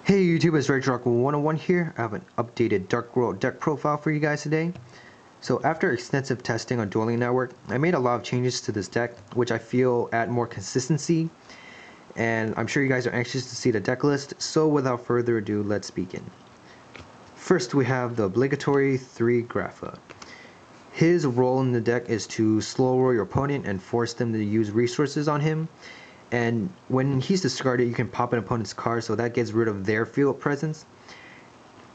Hey YouTube, it's RedRock101 here. I have an updated Dark World deck profile for you guys today. So after extensive testing on Dueling Network, I made a lot of changes to this deck, which I feel add more consistency, and I'm sure you guys are anxious to see the deck list, so without further ado, let's begin. First we have the obligatory 3 Grapha. His role in the deck is to slow roll your opponent and force them to use resources on him. And when he's discarded, you can pop an opponent's card, so that gets rid of their field presence,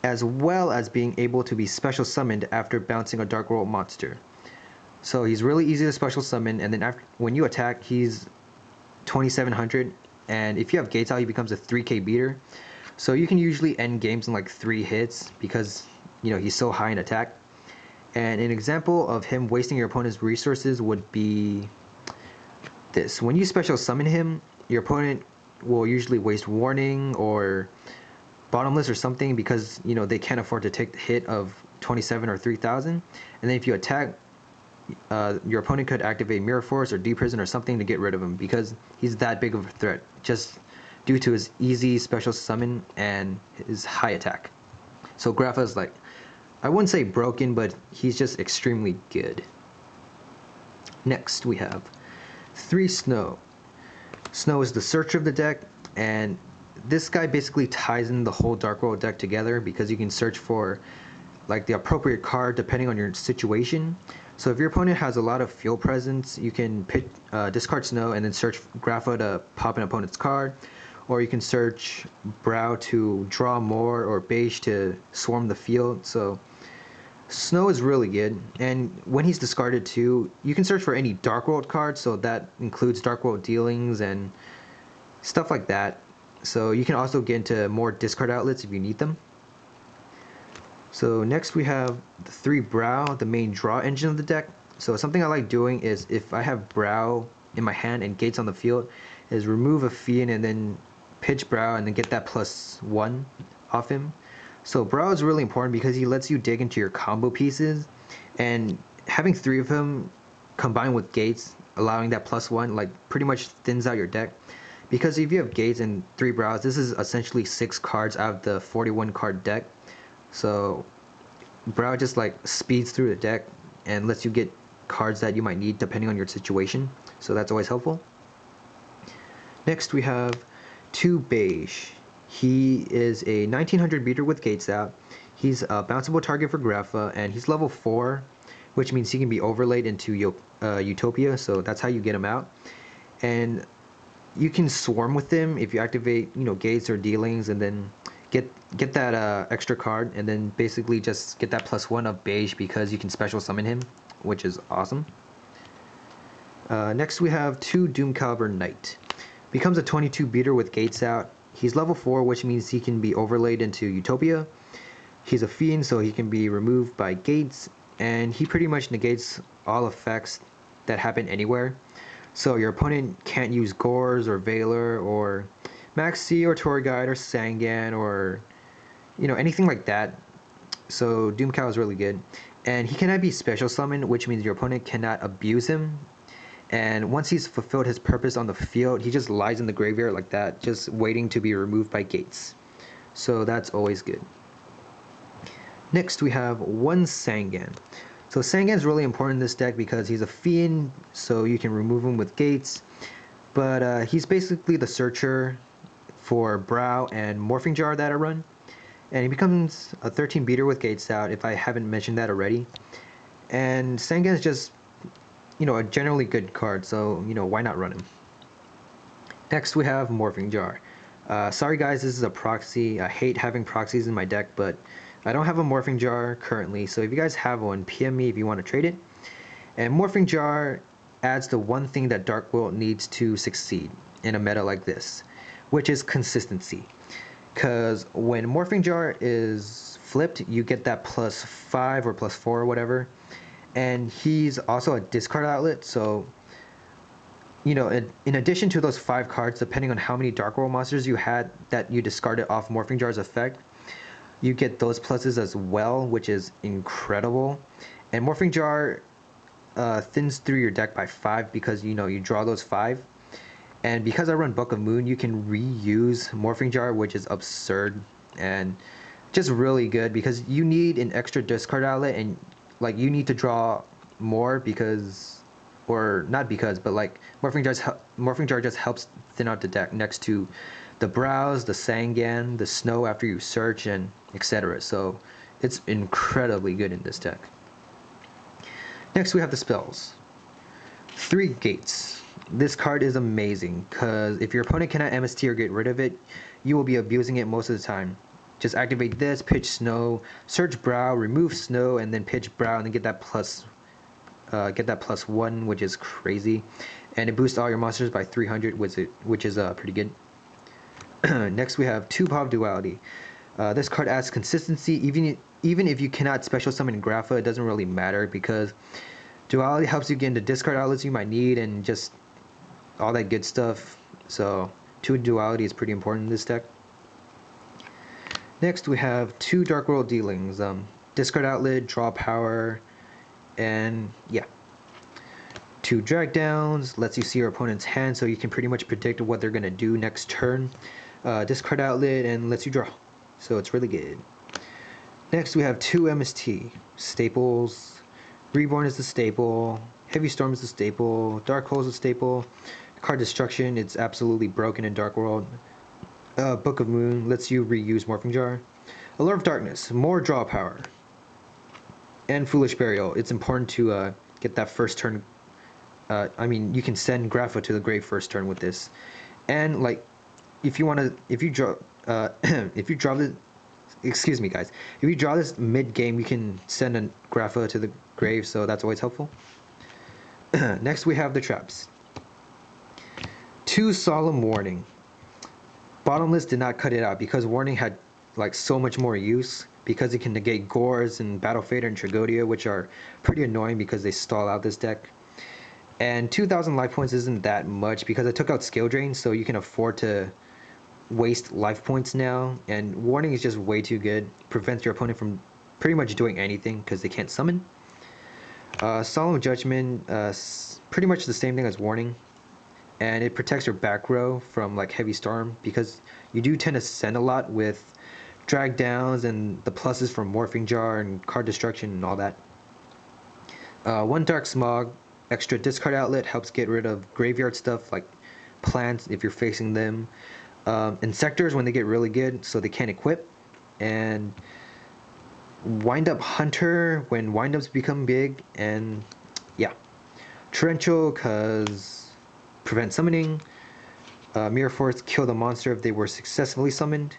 as well as being able to be special summoned after bouncing a Dark World monster. So he's really easy to special summon, and then when you attack, he's 2700, and if you have Gates out, he becomes a 3k beater. So you can usually end games in like 3 hits because he's so high in attack. And an example of him wasting your opponent's resources would be this. When you special summon him, your opponent will usually waste Warning or Bottomless or something because they can't afford to take the hit of 27 or 3000. And then if you attack, your opponent could activate Mirror Force or Deep Prison or something to get rid of him because he's that big of a threat just due to his easy special summon and his high attack. So Grapha is like, I wouldn't say broken, but he's just extremely good. Next we have 3 Snow. Snow is the searcher of the deck, and this guy basically ties in the whole Dark World deck together because you can search for like the appropriate card depending on your situation. So if your opponent has a lot of field presence, you can discard Snow and then search Grapha to pop an opponent's card, or you can search Brow to draw more, or Beige to swarm the field. So Snow is really good, and when he's discarded too, you can search for any Dark World card, so that includes Dark World dealings and stuff like that. So you can also get into more discard outlets if you need them. So next we have the 3 Brow, the main draw engine of the deck. So something I like doing is if I have Brow in my hand and Gates on the field, is remove a Fiend and then pitch Brow and then get that +1 off him. So Brow is really important because he lets you dig into your combo pieces, and having 3 of him combined with Gates, allowing that +1, like pretty much thins out your deck. Because if you have Gates and 3 Brows, this is essentially 6 cards out of the 41 card deck. So Brow just like speeds through the deck and lets you get cards that you might need depending on your situation. So that's always helpful. Next we have 2 Beige. He is a 1900 beater with Gates out. He's a bounceable target for Grapha, and he's level 4, which means he can be overlaid into Utopia, so that's how you get him out. And you can swarm with him if you activate, Gates or Dealings, and then get that extra card, and then basically just get that +1 of Beige because you can special summon him, which is awesome. Next we have 2 Doomcaliber Knight. Becomes a 22 beater with Gates out. He's level 4, which means he can be overlaid into Utopia. He's a Fiend, so he can be removed by Gates, and he pretty much negates all effects that happen anywhere. So your opponent can't use Gores or Valor or Maxi or Tour Guide or Sangan or anything like that. So Doomcal is really good, and he cannot be special summoned, which means your opponent cannot abuse him. And once he's fulfilled his purpose on the field, he just lies in the graveyard like that, just waiting to be removed by Gates. So that's always good. Next we have 1 Sangan. So Sangan is really important in this deck because he's a Fiend, so you can remove him with Gates. But he's basically the searcher for Brow and Morphing Jar that I run. And he becomes a 13 beater with Gates out, if I haven't mentioned that already. And Sangan is just a generally good card, so why not run him. Next we have Morphing Jar. Sorry guys, this is a proxy. I hate having proxies in my deck, but I don't have a Morphing Jar currently, so if you guys have one, PM me if you want to trade it. And Morphing Jar adds the one thing that Dark World needs to succeed in a meta like this, which is consistency. Because when Morphing Jar is flipped, you get that +5 or +4 or whatever. And he's also a discard outlet, so in addition to those 5 cards, depending on how many Dark World monsters you had that you discarded off Morphing Jar's effect, you get those pluses as well, which is incredible. And Morphing Jar thins through your deck by 5 because you draw those 5, And because I run Book of Moon, you can reuse Morphing Jar, which is absurd and just really good because you need an extra discard outlet, and like you need to draw more because, or not because, but like Morphing Jar just helps thin out the deck next to the Browse, the Sangan, the Snow after you search, and etc. So it's incredibly good in this deck. Next we have the spells. 3 Gates. This card is amazing because if your opponent cannot MST or get rid of it, you will be abusing it most of the time. Just activate this, pitch Snow, search Brow, remove Snow, and then pitch Brow, and then get that +1, which is crazy, and it boosts all your monsters by 300, which is pretty good. Next we have 2 Pop Duality. This card adds consistency. Even if you cannot special summon Grapha, it doesn't really matter because Duality helps you get into discard outlets you might need and just all that good stuff. So 2 Duality is pretty important in this deck. Next we have 2 Dark World Dealings. Discard outlet, draw power, and yeah. 2 Drag Downs, lets you see your opponent's hand so you can pretty much predict what they're going to do next turn. Discard outlet, and lets you draw. So it's really good. Next we have 2 MST. Staples. Reborn is the staple. Heavy Storm is the staple. Dark Hole is the staple. Card Destruction, it's absolutely broken in Dark World. Book of Moon lets you reuse Morphing Jar. Allure of Darkness, more draw power. And Foolish Burial, it's important to get that first turn. I mean, you can send Grapha to the grave first turn with this. And like, if you draw, if you draw this, excuse me guys, if you draw this mid game, you can send a Grapha to the grave, so that's always helpful. Next we have the traps. 2 Solemn Warning. Bottomless did not cut it out because Warning had like so much more use because it can negate Gores and Battle Fader and Tragodia, which are pretty annoying because they stall out this deck. And 2,000 life points isn't that much because I took out Skill Drain, so you can afford to waste life points now. And Warning is just way too good. Prevents your opponent from pretty much doing anything because they can't summon. Solemn Judgment, pretty much the same thing as Warning. And it protects your back row from like Heavy Storm because you do tend to send a lot with Drag Downs and the pluses from Morphing Jar and Card Destruction and all that. 1 Dark Smog, extra discard outlet, helps get rid of graveyard stuff like plants if you're facing them. Insectors when they get really good so they can't equip. And Wind Up Hunter when windups become big. And yeah. Torrential because prevent summoning. Mirror Force, kill the monster if they were successfully summoned.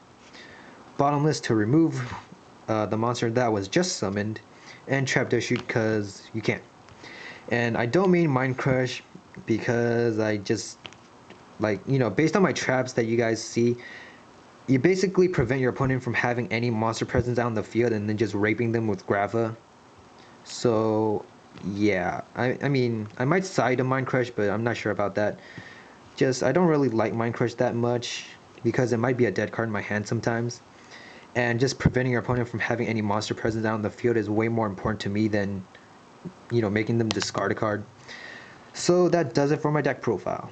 Bottomless to remove the monster that was just summoned. And Trap Shoot because you can't. And I don't mean Mind Crush because I just, like, you know, based on my traps that you guys see, you basically prevent your opponent from having any monster presence out in the field and then just raping them with Grapha. So yeah, I mean, I might side a Mind Crush, but I'm not sure about that. Just, I don't really like Mind Crush that much because it might be a dead card in my hand sometimes. And just preventing your opponent from having any monster presence out in the field is way more important to me than, you know, making them discard a card. So that does it for my deck profile.